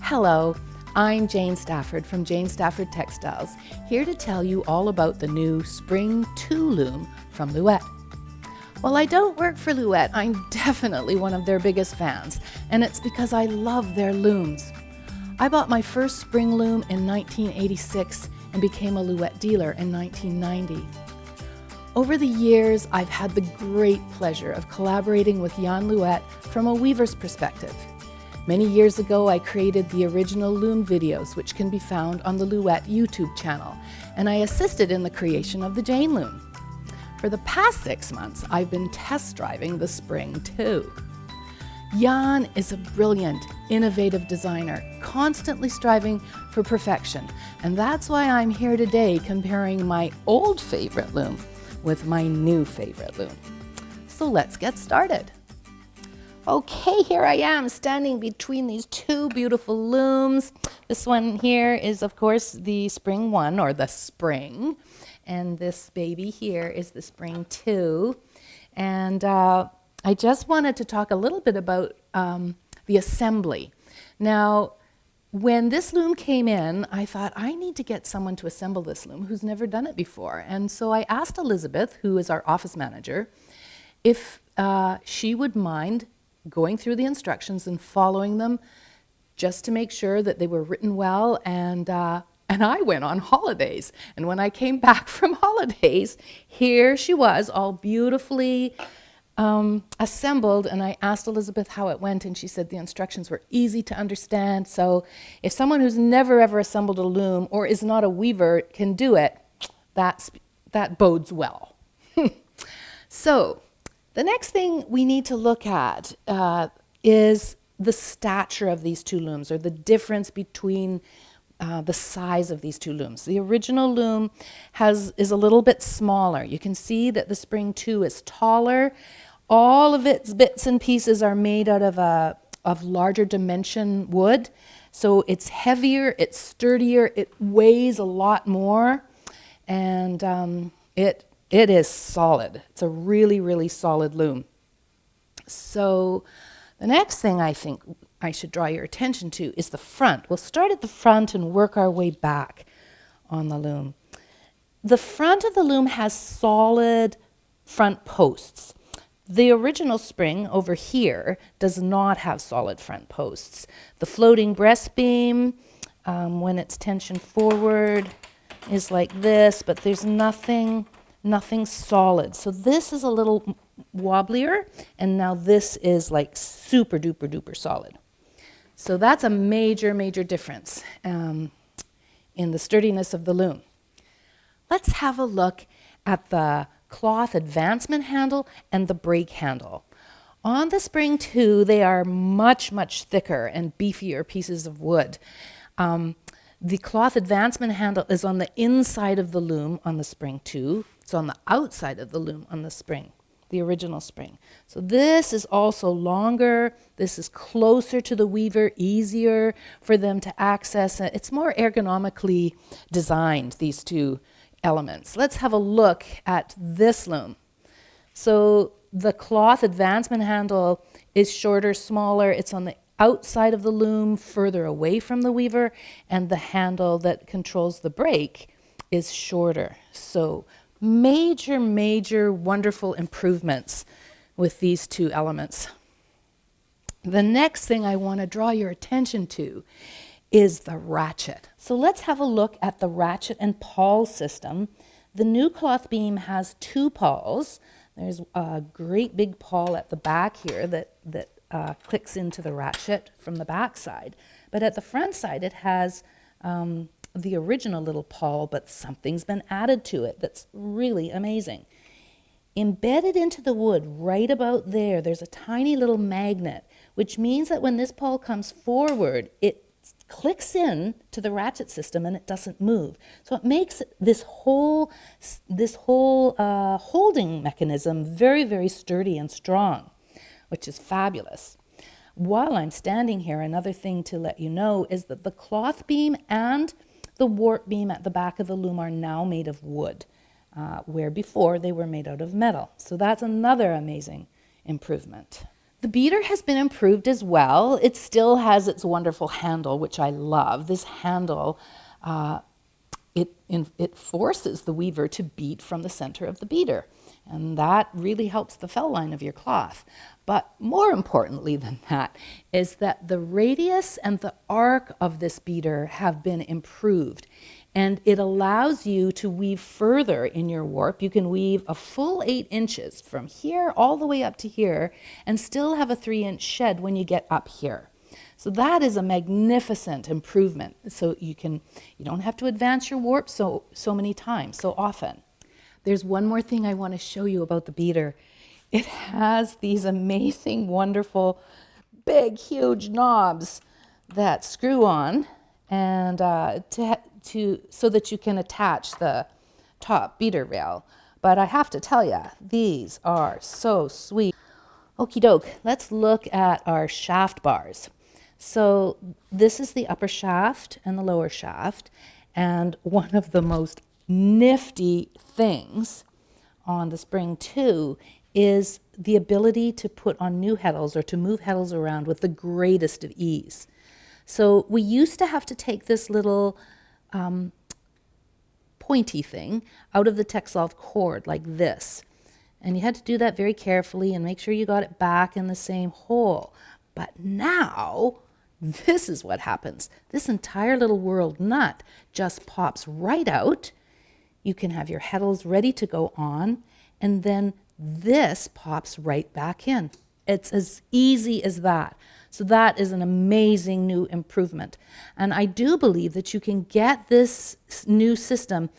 Hello, I'm Jane Stafford from Jane Stafford Textiles, here to tell you all about the new Spring 2 loom from Louët. While I don't work for Louët, I'm definitely one of their biggest fans, and it's because I love their looms. I bought my first spring loom in 1986 and became a Louët dealer in 1990. Over the years, I've had the great pleasure of collaborating with Jan Louët from a weaver's perspective. Many years ago, I created the original loom videos, which can be found on the Louët YouTube channel, and I assisted in the creation of the Jane loom. For the past 6 months, I've been test driving the Spring 2. Jan is a brilliant, innovative designer, constantly striving for perfection, and that's why I'm here today comparing my old favorite loom with my new favorite loom. So let's get started. Okay, here I am standing between these two beautiful looms. This one here is, of course, the Spring 1, or the Spring, and this baby here is the Spring 2. And I just wanted to talk a little bit about the assembly. Now, when this loom came in, I thought, I need to get someone to assemble this loom who's never done it before. And so I asked Elizabeth, who is our office manager, if she would mind going through the instructions and following them just to make sure that they were written well. And I went on holidays. And when I came back from holidays, here she was, all beautifully assembled. And I asked Elizabeth how it went, and she said the instructions were easy to understand. So if someone who's never ever assembled a loom or is not a weaver can do it, that bodes well. So the next thing we need to look at is the stature of these two looms, or the difference between the size of these two looms. The original loom is a little bit smaller. You can see that the Spring 2 is taller. All of its bits and pieces are made out of larger dimension wood. So it's heavier, it's sturdier, it weighs a lot more, and it is solid. It's a really, really solid loom. So the next thing I think I should draw your attention to is the front. We'll start at the front and work our way back on the loom. The front of the loom has solid front posts. The original Spring over here does not have solid front posts. The floating breast beam, when it's tensioned forward, is like this, but there's nothing solid. So this is a little wobblier, and now this is like super duper duper solid. So that's a major, major difference in the sturdiness of the loom. Let's have a look at the cloth advancement handle and the brake handle. On the Spring 2, they are much, much thicker and beefier pieces of wood. The cloth advancement handle is on the inside of the loom on the Spring 2. It's on the outside of the loom on the Spring, the original Spring. So this is also longer. This is closer to the weaver, easier for them to access. It's more ergonomically designed, these two elements. Let's have a look at this loom. So the cloth advancement handle is shorter, smaller. It's on the outside of the loom, further away from the weaver, and the handle that controls the brake is shorter. So major, major, wonderful improvements with these two elements. The next thing I want to draw your attention to is the ratchet. So let's have a look at the ratchet and pawl system. The new cloth beam has two pawls. There's a great big pawl at the back here that clicks into the ratchet from the back side. But at the front side, it has the original little pawl, but something's been added to it that's really amazing. Embedded into the wood right about there, there's a tiny little magnet, which means that when this pawl comes forward, it clicks in to the ratchet system and it doesn't move. So it makes this whole holding mechanism very, very sturdy and strong, which is fabulous. While I'm standing here, another thing to let you know is that the cloth beam and the warp beam at the back of the loom are now made of wood, where before they were made out of metal. So that's another amazing improvement. The beater has been improved as well. It still has its wonderful handle, which I love. This handle, it forces the weaver to beat from the center of the beater. And that really helps the fell line of your cloth. But more importantly than that is that the radius and the arc of this beater have been improved. And it allows you to weave further in your warp. You can weave a full 8 inches from here all the way up to here and still have a 3-inch shed when you get up here. So that is a magnificent improvement. So you don't have to advance your warp so many times, so often. There's one more thing I want to show you about the beater. It has these amazing, wonderful, big, huge knobs that screw on and so that you can attach the top beater rail. But I have to tell you, these are so sweet. Okie doke, let's look at our shaft bars. So this is the upper shaft and the lower shaft, and one of the most nifty things on the Spring 2 is the ability to put on new heddles or to move heddles around with the greatest of ease. So we used to have to take this little pointy thing out of the Texsolve cord like this. And you had to do that very carefully and make sure you got it back in the same hole. But now, this is what happens. This entire little whirled nut just pops right out. You can have your heddles ready to go on, and then this pops right back in. It's as easy as that. So that is an amazing new improvement. And I do believe that you can get this new system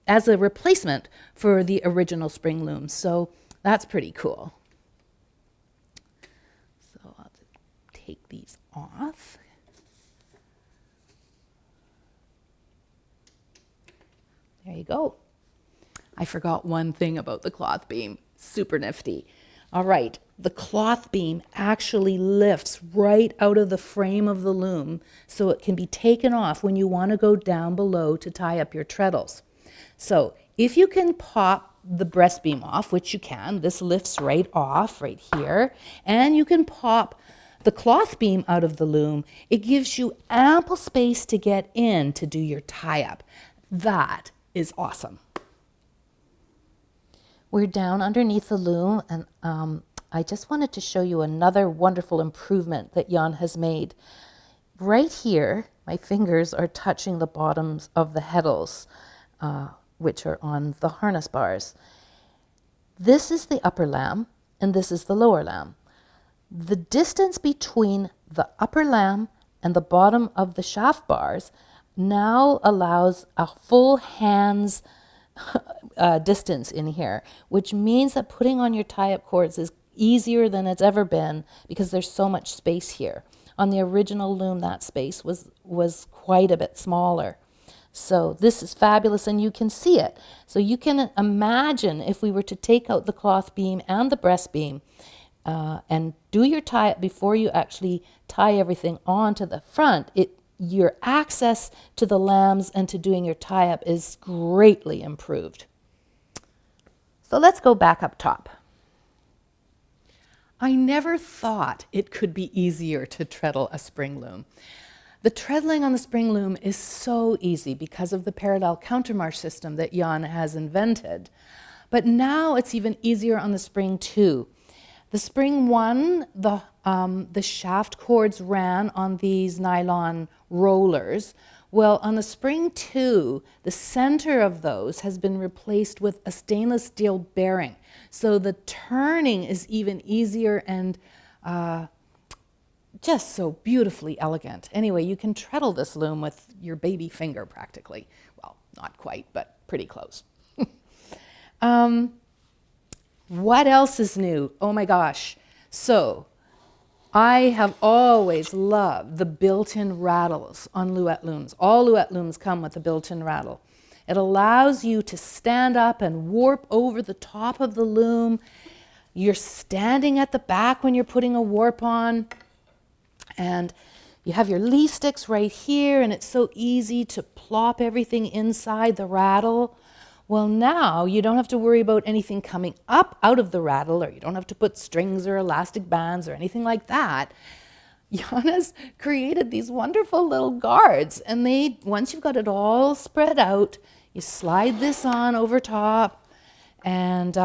as a replacement for the original spring looms. So that's pretty cool. So I'll take these off. There you go. I forgot one thing about the cloth beam. Super nifty. All right, the cloth beam actually lifts right out of the frame of the loom so it can be taken off when you want to go down below to tie up your treadles. So if you can pop the breast beam off, which you can, this lifts right off right here, and you can pop the cloth beam out of the loom, it gives you ample space to get in to do your tie-up. That is awesome. We're down underneath the loom, and I just wanted to show you another wonderful improvement that Jan has made. Right here, my fingers are touching the bottoms of the heddles, which are on the harness bars. This is the upper lamb, and this is the lower lamb. The distance between the upper lamb and the bottom of the shaft bars now allows a full hand's distance in here, which means that putting on your tie-up cords is easier than it's ever been because there's so much space here. On the original loom, that space was quite a bit smaller. So this is fabulous, and you can see it. So you can imagine if we were to take out the cloth beam and the breast beam and do your tie-up before you actually tie everything onto the front, your access to the lambs and to doing your tie-up is greatly improved. So let's go back up top. I never thought it could be easier to treadle a spring loom. The treadling on the spring loom is so easy because of the parallel countermarch system that Jan has invented. But now it's even easier on the spring 2. The spring 1, the shaft cords ran on these nylon rollers. Well, on the spring 2, the center of those has been replaced with a stainless steel bearing. So the turning is even easier and just so beautifully elegant. Anyway, you can treadle this loom with your baby finger practically. Well, not quite, but pretty close. What else is new? Oh my gosh. So I have always loved the built-in rattles on Louët looms. All Louët looms come with a built-in rattle. It allows you to stand up and warp over the top of the loom. You're standing at the back when you're putting a warp on. And you have your lee sticks right here, and it's so easy to plop everything inside the rattle. Well, now you don't have to worry about anything coming up out of the rattle, or you don't have to put strings or elastic bands or anything like that. Jana's created these wonderful little guards, and once you've got it all spread out, you slide this on over top, and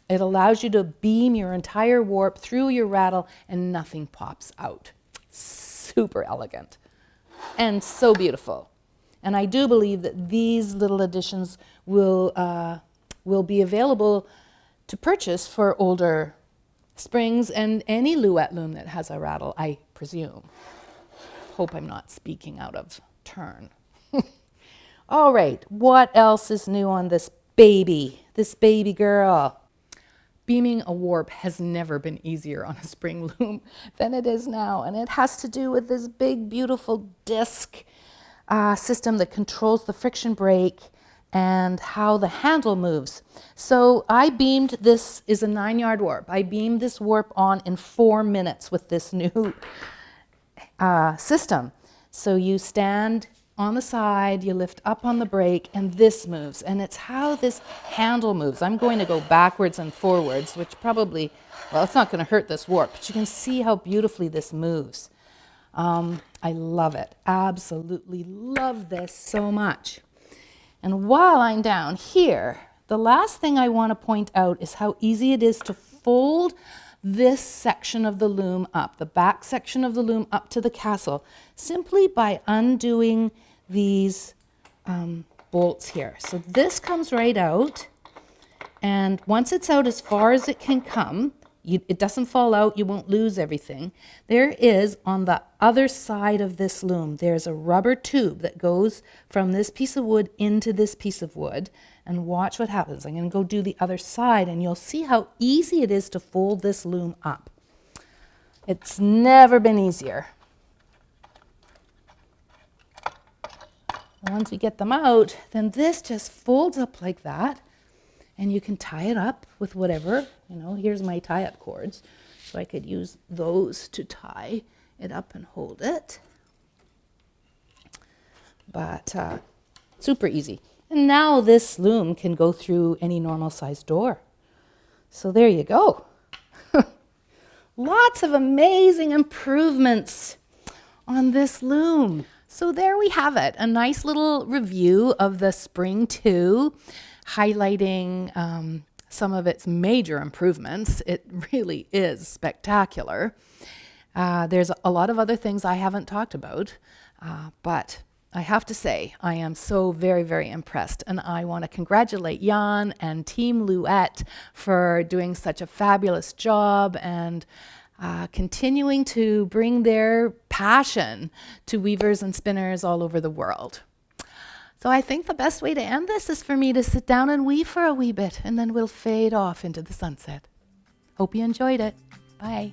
it allows you to beam your entire warp through your rattle and nothing pops out. Super elegant and so beautiful. And I do believe that these little additions will be available to purchase for older springs and any Louët loom that has a rattle, I presume. Hope I'm not speaking out of turn. All right, what else is new on this baby girl? Beaming a warp has never been easier on a spring loom than it is now, and it has to do with this big, beautiful disc system that controls the friction brake and how the handle moves. So this is a 9-yard warp. I beamed this warp on in 4 minutes with this new system. So you stand on the side, you lift up on the brake, and this moves. And it's how this handle moves. I'm going to go backwards and forwards, which probably, well, it's not going to hurt this warp, but you can see how beautifully this moves. I love it. Absolutely love this so much. And while I'm down here, the last thing I want to point out is how easy it is to fold this section of the loom up, the back section of the loom up to the castle, simply by undoing these bolts here. So this comes right out, and once it's out as far as it can come, it doesn't fall out, you won't lose everything. There is, on the other side of this loom, there's a rubber tube that goes from this piece of wood into this piece of wood. And watch what happens. I'm going to go do the other side, and you'll see how easy it is to fold this loom up. It's never been easier. Once we get them out, then this just folds up like that. And you can tie it up with whatever, here's my tie-up cords. So I could use those to tie it up and hold it. But super easy. And now this loom can go through any normal-sized door. So there you go. Lots of amazing improvements on this loom. So there we have it, a nice little review of the Spring 2, highlighting some of its major improvements. It really is spectacular. There's a lot of other things I haven't talked about, but I have to say I am so very, very impressed, and I want to congratulate Jan and Team Louët for doing such a fabulous job and continuing to bring their passion to weavers and spinners all over the world. So I think the best way to end this is for me to sit down and weave for a wee bit, and then we'll fade off into the sunset. Hope you enjoyed it. Bye.